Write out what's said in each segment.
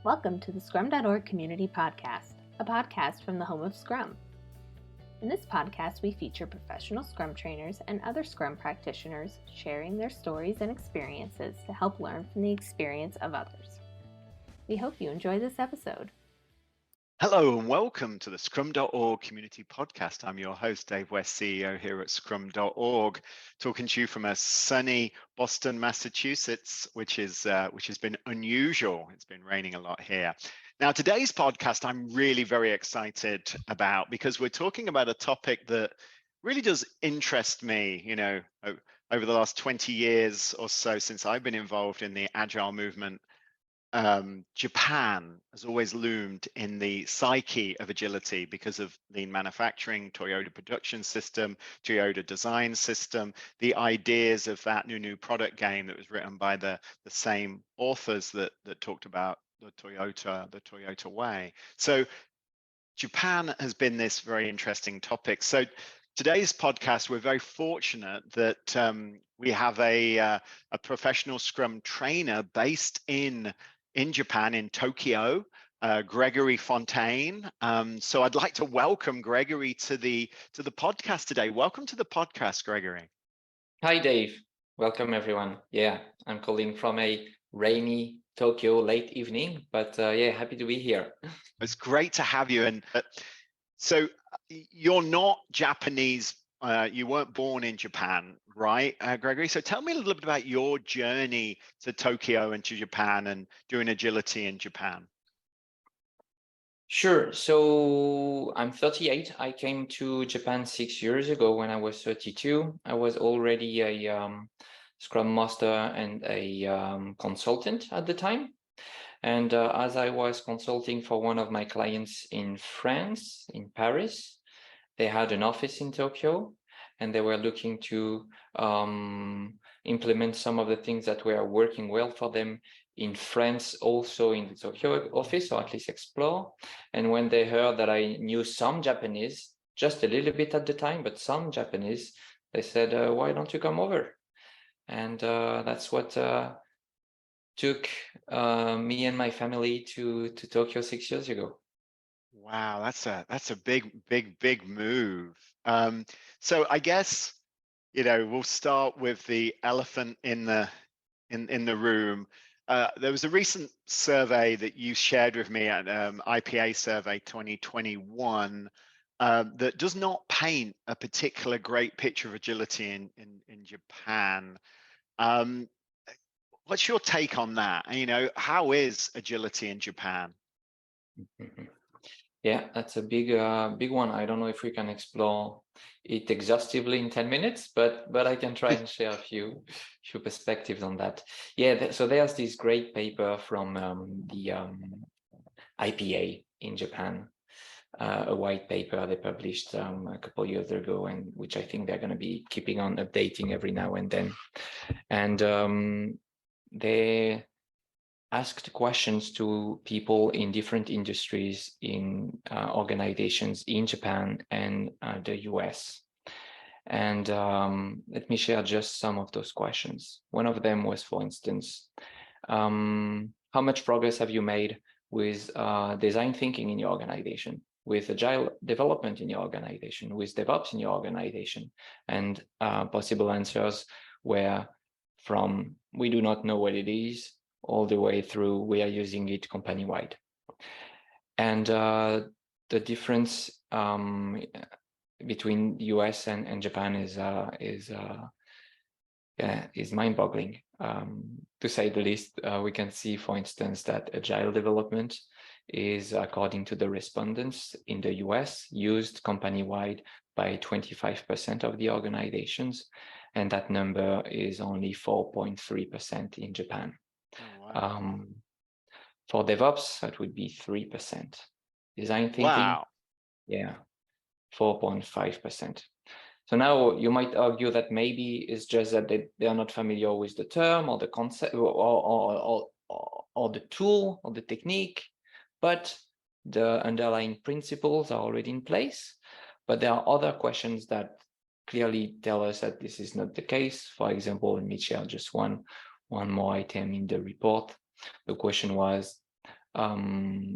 Welcome to the Scrum.org Community Podcast, a podcast from the home of Scrum. In this podcast, we feature professional Scrum trainers and other Scrum practitioners sharing their stories and experiences to help learn from the experience of others. We hope you enjoy this episode. Hello and welcome to the Scrum.org Community Podcast. I'm your host, Dave West, CEO here at Scrum.org, talking to you from a sunny Boston, Massachusetts, which has been unusual. It's been raining a lot here. Now, today's podcast, I'm really very excited about because we're talking about a topic that really does interest me, over the last 20 years or so since I've been involved in the Agile movement. Japan has always loomed in the psyche of agility because of lean manufacturing, Toyota production system, Toyota design system, the ideas of that new product game that was written by the same authors that talked about the Toyota way. So Japan has been this very interesting topic. So today's podcast, we're very fortunate that we have a professional Scrum trainer based in Japan, in Tokyo, Gregory Fontaine. So I'd like to welcome Gregory to the podcast today. Welcome to the podcast, Gregory. Hi, Dave. Welcome, everyone. Yeah, I'm calling from a rainy Tokyo late evening, but happy to be here. It's great to have you. And so you're not Japanese. You weren't born in Japan, right, Gregory? So tell me a little bit about your journey to Tokyo and to Japan and doing agility in Japan. Sure. So I'm 38. I came to Japan 6 years ago when I was 32. I was already a Scrum Master and a consultant at the time. And as I was consulting for one of my clients in France, in Paris, they had an office in Tokyo, and they were looking to implement some of the things that were working well for them in France, also in the Tokyo office, or at least explore. And when they heard that I knew some Japanese, just a little bit at the time, but some Japanese, they said, why don't you come over? And that's what took me and my family to Tokyo 6 years ago. Wow, that's a big move. So I guess we'll start with the elephant in the room. There was a recent survey that you shared with me at IPA Survey 2021 that does not paint a particular great picture of agility in Japan. What's your take on that? How is agility in Japan? Yeah, that's a big one. I don't know if we can explore it exhaustively in 10 minutes, but I can try and share a few perspectives on that. Yeah, so there's this great paper from the IPA in Japan, a white paper they published a couple of years ago, and which I think they're going to be keeping on updating every now and then. And they asked questions to people in different industries in organizations in Japan and the US. And let me share just some of those questions. One of them was, for instance, how much progress have you made with design thinking in your organization, with agile development in your organization, with DevOps in your organization? And possible answers were from we do not know what it is, all the way through we are using it company-wide. And the difference between the US and Japan is mind-boggling, to say the least. We can see, for instance, that agile development is, according to the respondents in the US, used company-wide by 25% of the organizations, and that number is only 4.3% in Japan. Oh, wow. For DevOps, that would be 3%. Design thinking, wow. 4.5%. So now you might argue that maybe it's just that they are not familiar with the term or the concept or the tool or the technique, but the underlying principles are already in place. But there are other questions that clearly tell us that this is not the case. For example, let me share just one more item in the report. The question was,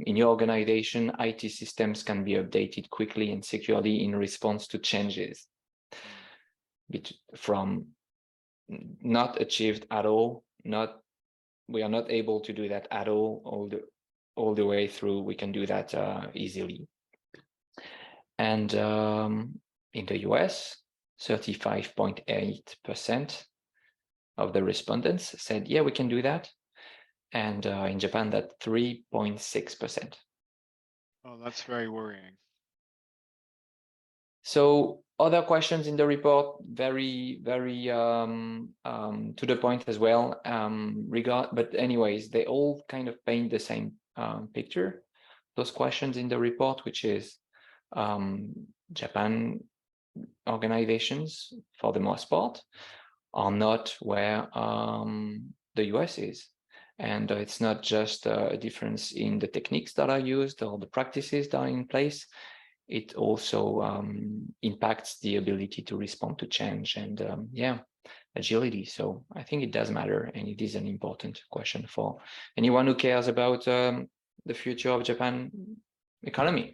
in your organization, IT systems can be updated quickly and securely in response to changes from not achieved at all, we are not able to do that at all the way through. We can do that easily. And in the US, 35.8% of the respondents said, yeah, we can do that. And in Japan, that's 3.6%. Oh, that's very worrying. So other questions in the report, very, very to the point as well. But anyways, they all kind of paint the same picture. Those questions in the report, which is Japan organizations, for the most part, are not where the US is. And it's not just a difference in the techniques that are used or the practices that are in place. It also impacts the ability to respond to change and agility. So I think it does matter, and it is an important question for anyone who cares about the future of Japan economy.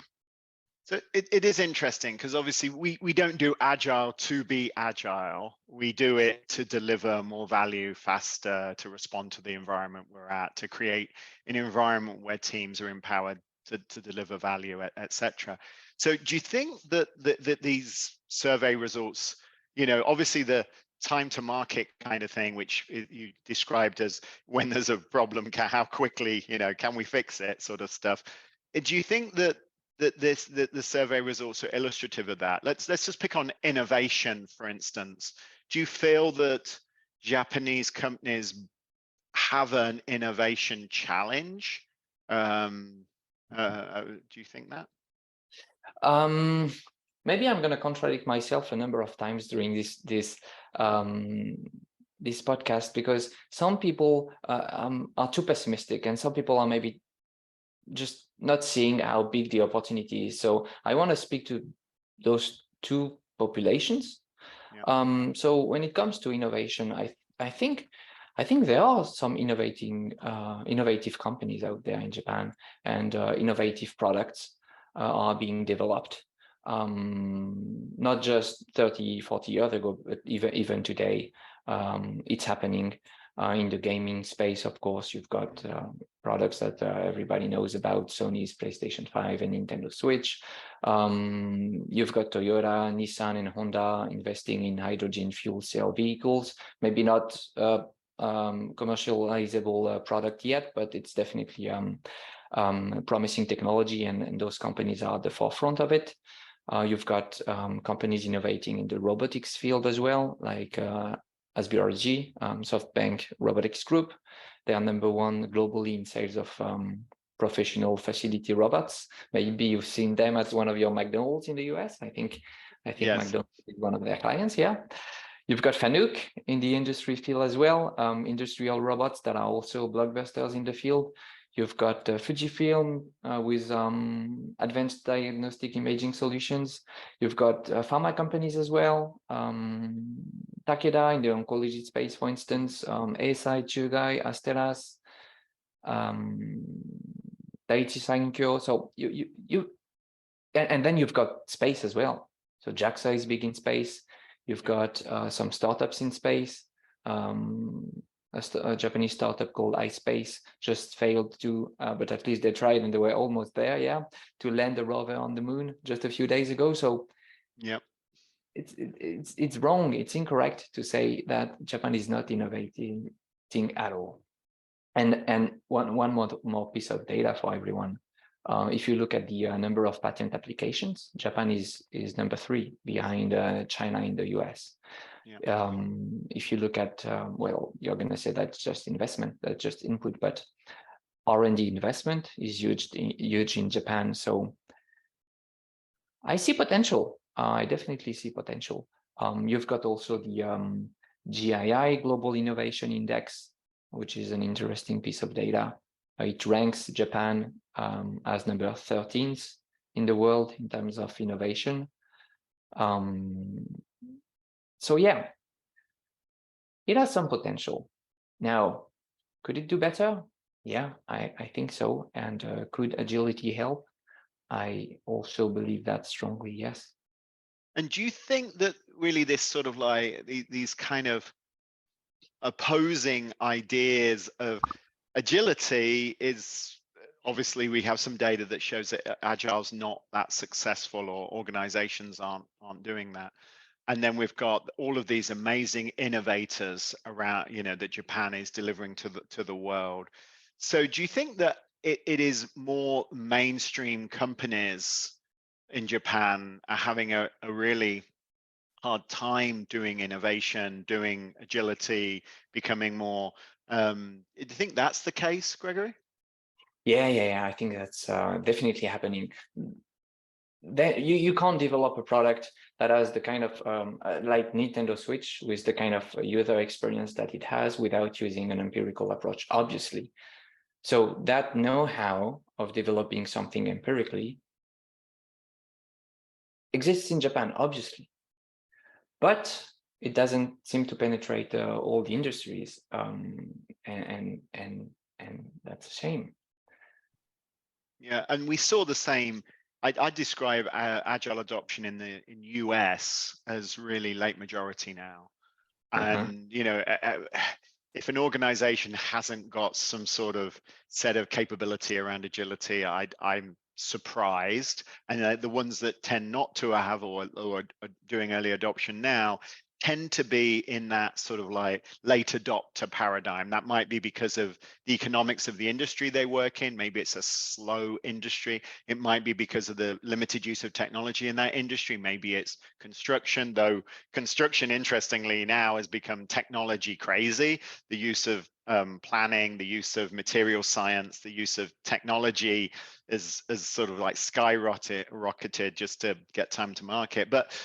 So it is interesting because obviously we don't do Agile to be agile. We do it to deliver more value faster, to respond to the environment we're at, to create an environment where teams are empowered to deliver value, etc. So do you think that these survey results, obviously the time to market kind of thing, which you described as when there's a problem, how quickly, can we fix it sort of stuff. Do you think that the survey results are illustrative of that? Let's just pick on innovation, for instance. Do you feel that Japanese companies have an innovation challenge? Do you think that? Maybe I'm going to contradict myself a number of times during this podcast, because some people are too pessimistic, and some people are maybe just not seeing how big the opportunity is. So I want to speak to those two populations. Yeah. So when it comes to innovation, I think there are some innovative companies out there in Japan, and innovative products are being developed. Not just 30, 40 years ago, but even today, it's happening. In the gaming space, of course, you've got products that everybody knows about: Sony's PlayStation 5 and Nintendo Switch. You've got Toyota, Nissan, and Honda investing in hydrogen fuel cell vehicles. Maybe not commercializable product yet, but it's definitely promising technology, and those companies are at the forefront of it. You've got companies innovating in the robotics field as well, like SBRG, SoftBank Robotics Group. They are #1 globally in sales of professional facility robots. Maybe you've seen them at one of your McDonald's in the US. I think yes. McDonald's is one of their clients. Yeah. You've got Fanuc in the industry field as well, industrial robots that are also blockbusters in the field. You've got Fujifilm with advanced diagnostic imaging solutions. You've got pharma companies as well. Takeda in the oncology space, for instance, Eisai, Chugai, Astellas, Daiichi Sankyo. So and then you've got space as well. So JAXA is big in space. You've got some startups in space. A Japanese startup called iSpace just failed to, but at least they tried, and they were almost there, to land a rover on the moon just a few days ago. So, yep, it's wrong. It's incorrect to say that Japan is not innovating at all. And one more piece of data for everyone. If you look at the number of patent applications, Japan is #3 behind China in the US. Yeah. If you look at, well, you're going to say that's just investment, that's just input, but R&D investment is huge in Japan. So I see potential. I definitely see potential. You've got also the GII Global Innovation Index, which is an interesting piece of data. It ranks Japan as number 13th in the world in terms of innovation. So yeah, it has some potential. Now, could it do better? Yeah, I think so. And could agility help? I also believe that strongly, yes. And do you think that really this sort of like these kind of opposing ideas of agility is obviously we have some data that shows that agile's not that successful, or organizations aren't doing that. And then we've got all of these amazing innovators around, that Japan is delivering to the world. So do you think that it is more mainstream companies in Japan are having a really hard time doing innovation, doing agility, becoming more? Do you think that's the case, Gregory? Yeah. I think that's definitely happening. Then you can't develop a product that has the kind of like Nintendo Switch with the kind of user experience that it has without using an empirical approach, obviously. So that know-how of developing something empirically exists in Japan, obviously, but it doesn't seem to penetrate all the industries, and that's a shame. Yeah, and we saw the same. I describe agile adoption in US as really late majority now. And if an organization hasn't got some sort of set of capability around agility, I'm surprised. And the ones that tend not to have or are doing early adoption now tend to be in that sort of like late adopter paradigm. That might be because of the economics of the industry they work in. Maybe it's a slow industry. It might be because of the limited use of technology in that industry. Maybe it's construction, though construction, interestingly, now has become technology crazy. The use of planning, the use of material science, the use of technology is sort of like skyrocketed just to get time to market. But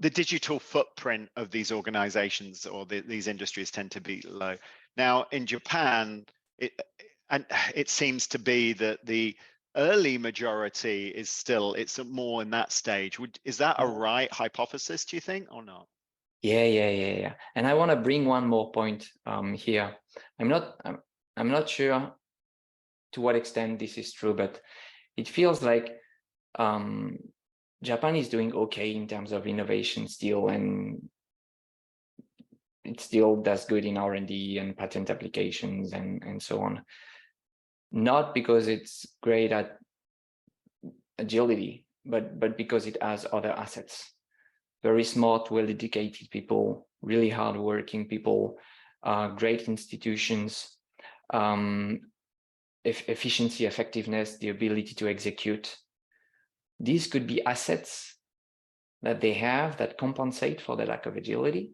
the digital footprint of these organizations or these industries tend to be low. Now in Japan, it seems to be that the early majority is still, it's more in that stage. Is that a right hypothesis, do you think, or not? Yeah. And I want to bring one more point here. I'm not sure to what extent this is true, but it feels like Japan is doing okay in terms of innovation still, and it still does good in R&D and patent applications and so on. Not because it's great at agility, but because it has other assets. Very smart, well-educated people, really hardworking people, great institutions, efficiency, effectiveness, the ability to execute. These could be assets that they have that compensate for the lack of agility.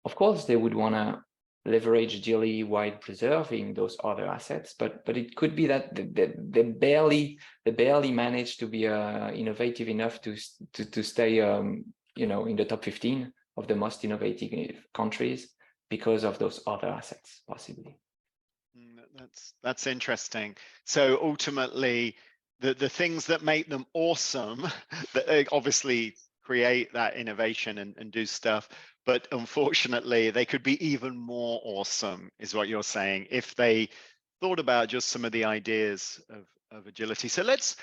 Of course, they would want to leverage agility while preserving those other assets, but it could be that they barely manage to be innovative enough to stay in the top 15 of the most innovative countries because of those other assets, possibly. That's interesting. So ultimately, the things that make them awesome, that obviously create that innovation and do stuff, but unfortunately they could be even more awesome, is what you're saying, if they thought about just some of the ideas of agility. So let's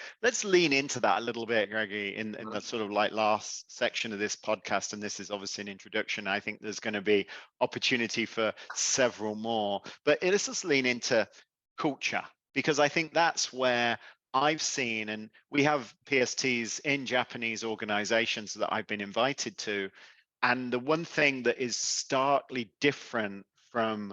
lean into that a little bit, Gregory, in the sort of like last section of this podcast. And this is obviously an introduction. I think there's going to be opportunity for several more, but let's just lean into culture, because I think that's where I've seen, and we have PSTs in Japanese organizations that I've been invited to. And the one thing that is starkly different from,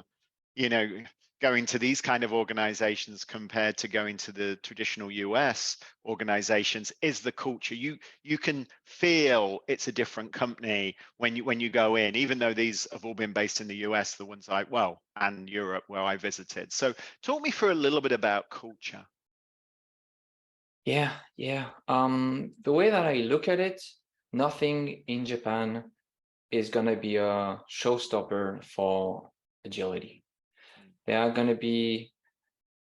going to these kind of organizations compared to going to the traditional US organizations is the culture. You can feel it's a different company when you go in, even though these have all been based in the US, the ones and Europe where I visited. So talk me through a little bit about culture. Yeah. The way that I look at it, nothing in Japan is going to be a showstopper for agility. There are going to be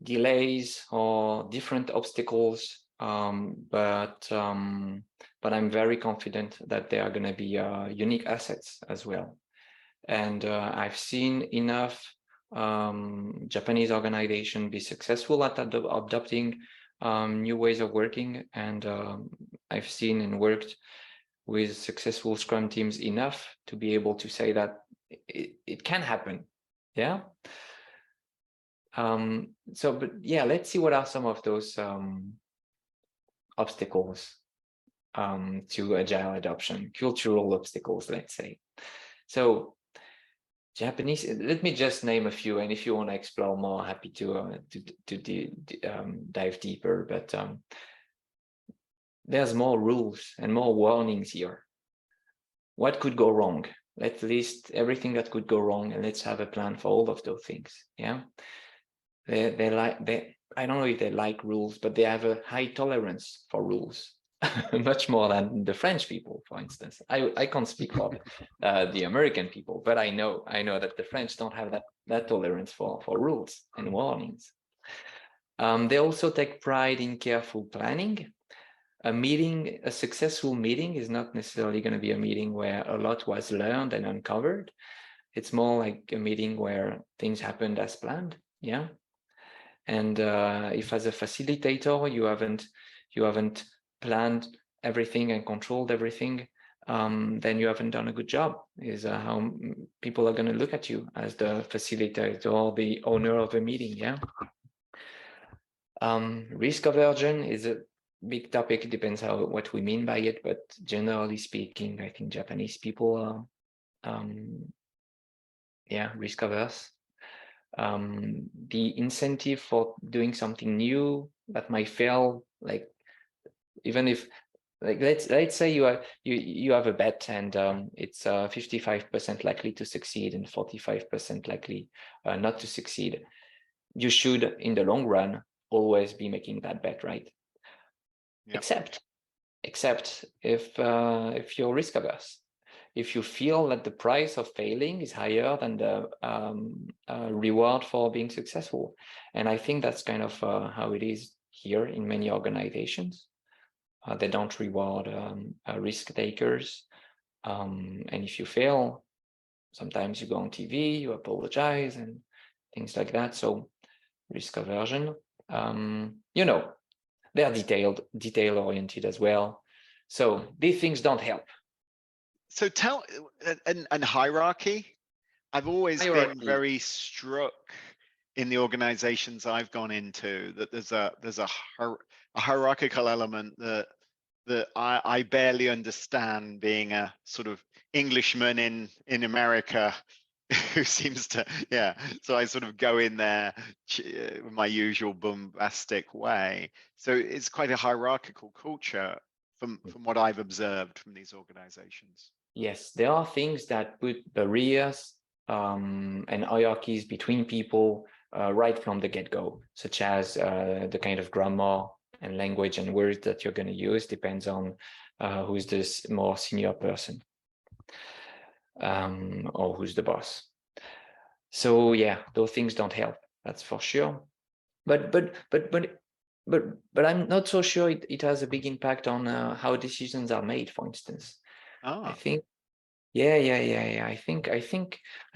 delays or different obstacles, but I'm very confident that there are going to be unique assets as well. And I've seen enough Japanese organization be successful at adopting new ways of working. And I've seen and worked with successful Scrum teams enough to be able to say that it can happen. Yeah. But yeah, let's see what are some of those obstacles to Agile adoption, cultural obstacles, let's say. So Japanese, let me just name a few, and if you want to explore more, happy to dive deeper. But there's more rules and more warnings here. What could go wrong? Let's list everything that could go wrong, and let's have a plan for all of those things. Yeah, I don't know if they like rules, but they have a high tolerance for rules. Much more than the French people, for instance. I can't speak for the American people, but I know that the French don't have that tolerance for rules and warnings. They also take pride in careful planning. A successful meeting is not necessarily going to be a meeting where a lot was learned and uncovered. It's more like a meeting where things happened as planned. Yeah. And if as a facilitator you haven't planned everything and controlled everything, then you haven't done a good job, is how people are going to look at you as the facilitator or the owner of a meeting. Yeah. Risk aversion is a big topic. It depends what we mean by it, but generally speaking, I think Japanese people are risk averse. The incentive for doing something new that might fail, like even if, like let's say you have a bet and it's 55% likely to succeed and 45% likely not to succeed. You should, in the long run, always be making that bet, right? Yep. Except if you're risk averse. If you feel that the price of failing is higher than the reward for being successful. And I think that's kind of how it is here in many organizations. They don't reward risk takers. And if you fail, sometimes you go on TV, you apologize and things like that. So risk aversion, they are detail oriented as well. So these things don't help. So and hierarchy. I've always been very struck in the organizations I've gone into that there's a hierarchical element that I barely understand, being a sort of Englishman in America who seems to, so I sort of go in there with my usual bombastic way. So it's quite a hierarchical culture from what I've observed from these organizations. Yes, there are things that put barriers and hierarchies between people right from the get-go, such as the kind of grammar and language and words that you're going to use depends on who's this more senior person or who's the boss. So yeah, those things don't help, that's for sure. But I'm not so sure it has a big impact on how decisions are made, for instance. I think I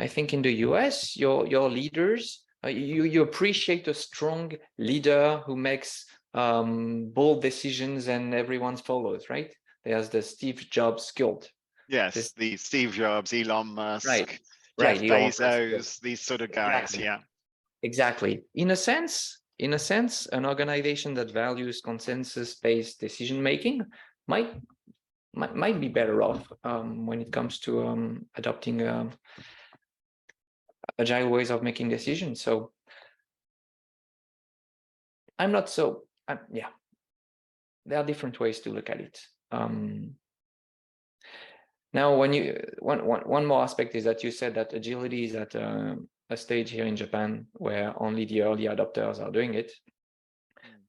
think in the US, your leaders, you appreciate a strong leader who makes bold decisions and everyone follows, right? There's the Steve Jobs cult. Yes, the Steve Jobs, Elon Musk, Jeff Bezos, these sort of guys. Exactly. Yeah. Exactly. In a sense, an organization that values consensus-based decision making might be better off when it comes to adopting agile ways of making decisions. So I'm not so, there are different ways to look at it. Now, when one more aspect is that you said that agility is at a stage here in Japan where only the early adopters are doing it.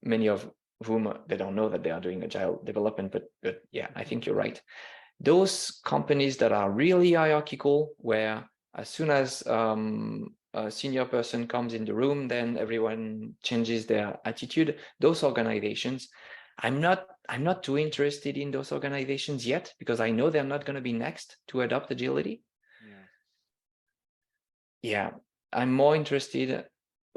Many of whom they don't know that they are doing agile development, but yeah, I think you're right. Those companies that are really hierarchical, where as soon as a senior person comes in the room, then everyone changes their attitude. Those organizations, I'm not too interested in those organizations yet, because I know they're not going to be next to adopt agility. Yeah. I'm more interested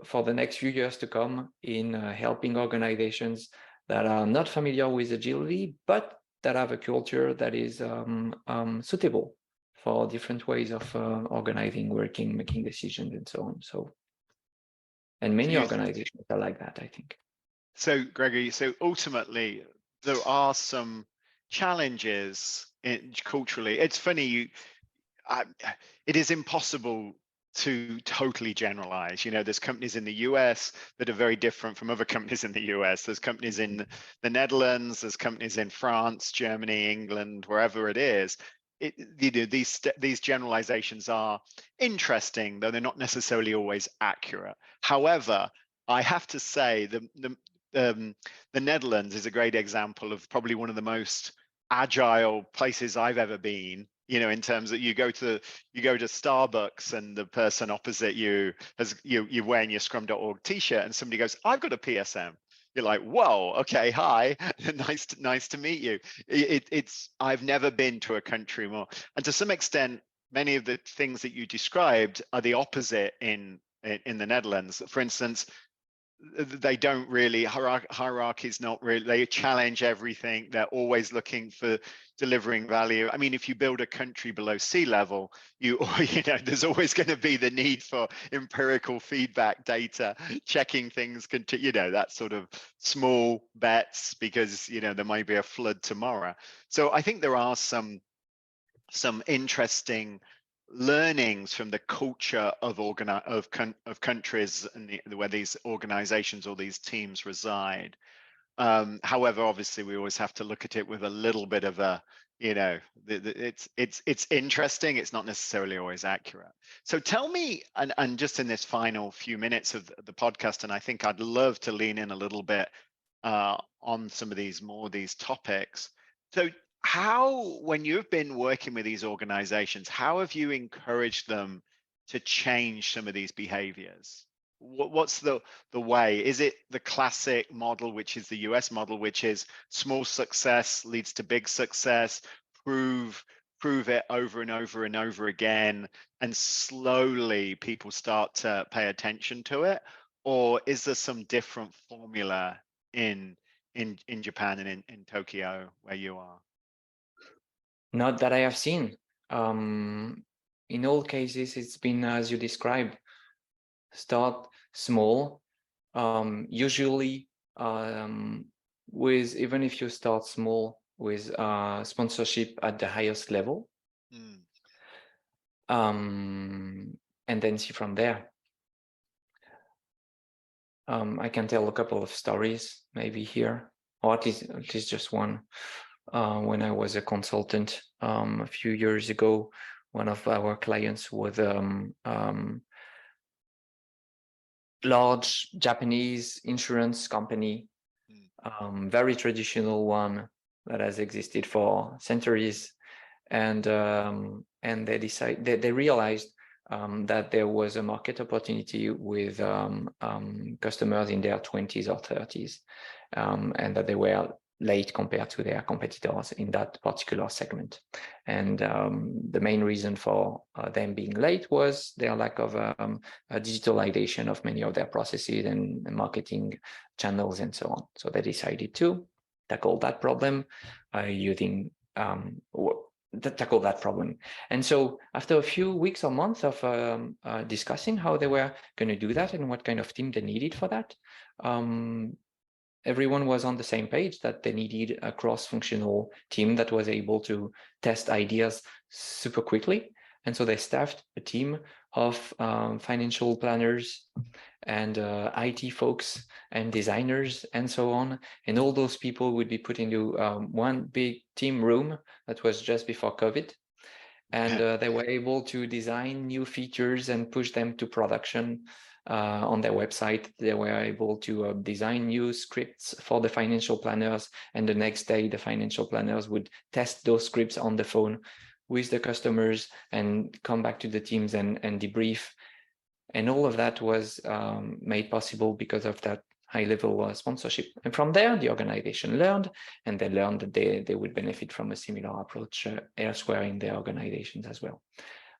for the next few years to come in helping organizations that are not familiar with agility, but that have a culture that is suitable for different ways of organizing, working, making decisions, and so on. So, and many organizations are like that, I think. So, Gregory, so ultimately, there are some challenges culturally. It's funny, it is impossible to totally generalize. You know, there's companies in the US that are very different from other companies in the US. There's companies in the Netherlands, there's companies in France, Germany, England, wherever it is. You know, these generalizations are interesting, though they're not necessarily always accurate. However, I have to say the Netherlands is a great example of probably one of the most agile places I've ever been. You know, in terms that you go to Starbucks and the person opposite you you're wearing your Scrum.org t-shirt and somebody goes, "I've got a PSM." You're like, "Whoa, okay, hi, nice to meet you." It's I've never been to a country more, and to some extent, many of the things that you described are the opposite in the Netherlands. For instance, they don't really hierarchy's not really, they challenge everything. They're always looking for delivering value. I mean, if you build a country below sea level, you know, there's always going to be the need for empirical feedback data, checking things, you know, that sort of small bets, because, you know, there might be a flood tomorrow. So I think there are some interesting learnings from the culture of countries and where these organizations or these teams reside. However, obviously, we always have to look at it with a little bit of a, you know, it's interesting. It's not necessarily always accurate. So tell me, and just in this final few minutes of the podcast, and I think I'd love to lean in a little bit on some of these topics. So how, when you've been working with these organizations, how have you encouraged them to change some of these behaviors? What's the way? Is it the classic model, which is the US model, which is small success leads to big success, prove it over and over and over again, and slowly people start to pay attention to it? Or is there some different formula in Japan and in Tokyo where you are? Not that I have seen. In all cases, it's been as you described. Start small. Usually, with, even if you start small with sponsorship at the highest level, and then see from there. I can tell a couple of stories maybe here, or at least just one. When I was a consultant a few years ago, one of our clients was large Japanese insurance company, very traditional one that has existed for centuries, and they realized that there was a market opportunity with customers in their 20s or 30s, and that they were late compared to their competitors in that particular segment. And the main reason for them being late was their lack of digitalization of many of their processes and marketing channels and so on. So they decided to tackle that problem using tackle that problem. And so after a few weeks or months of discussing how they were going to do that and what kind of team they needed for that, everyone was on the same page that they needed a cross-functional team that was able to test ideas super quickly. And so they staffed a team of financial planners and IT folks and designers and so on. And all those people would be put into one big team room that was just before COVID. And they were able to design new features and push them to production on their website. They were able to design new scripts for the financial planners. And the next day, the financial planners would test those scripts on the phone with the customers and come back to the teams and debrief. And all of that was made possible because of that high-level sponsorship. And from there, the organization learned, and they learned that they would benefit from a similar approach elsewhere in their organizations as well.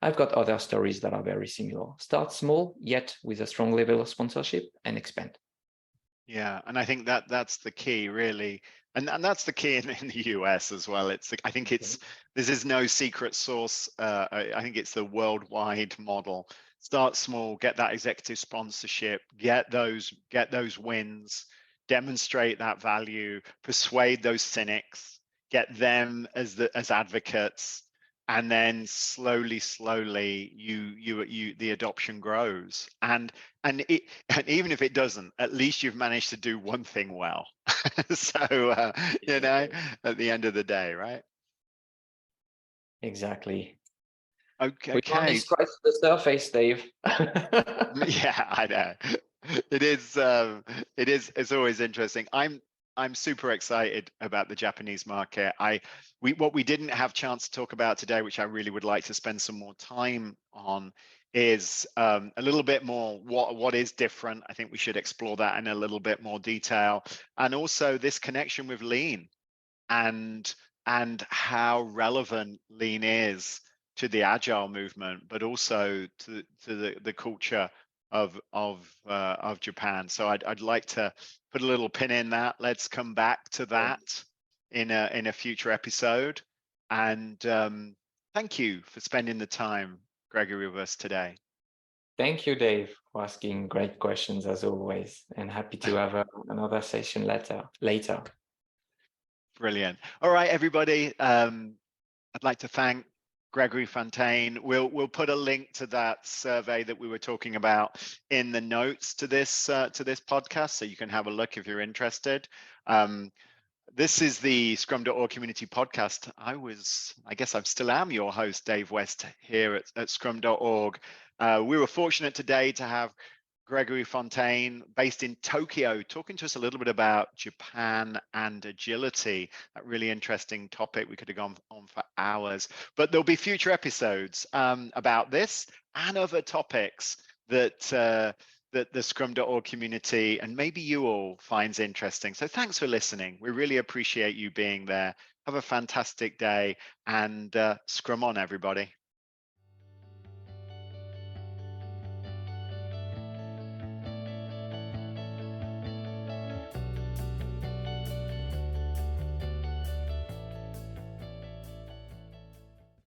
I've got other stories that are very similar. Start small, yet with a strong level of sponsorship, and expand. Yeah, and I think that that's the key, really, and that's the key in the US as well. I think it's this is no secret sauce. I think it's the worldwide model. Start small, get that executive sponsorship, get those wins, demonstrate that value, persuade those cynics, get them as advocates, and then slowly, the adoption grows. And even if it doesn't, at least you've managed to do one thing well. So you know, at the end of the day, right? Exactly. Okay. We only scratch the surface, Dave. Yeah, I know. It is. It's always interesting. I'm super excited about the Japanese market. What we didn't have chance to talk about today, which I really would like to spend some more time on, is a little bit more what is different. I think we should explore that in a little bit more detail, and also this connection with lean and how relevant lean is to the agile movement, but also to the culture of Japan. So I'd like to put a little pin in that. Let's come back to that in a future episode. And thank you for spending the time, Gregory, with us today. Thank you, Dave, for asking great questions as always, and happy to have another session later. Brilliant. All right, everybody. I'd like to thank Gregory Fontaine. We'll put a link to that survey that we were talking about in the notes to this podcast, so you can have a look if you're interested. This is the Scrum.org community podcast. I guess I still am your host, Dave West, here at Scrum.org. We were fortunate today to have Gregory Fontaine, based in Tokyo, talking to us a little bit about Japan and agility. That really interesting topic. We could have gone on for hours, but there'll be future episodes about this and other topics that the Scrum.org community and maybe you all finds interesting. So thanks for listening. We really appreciate you being there. Have a fantastic day, and Scrum on, everybody.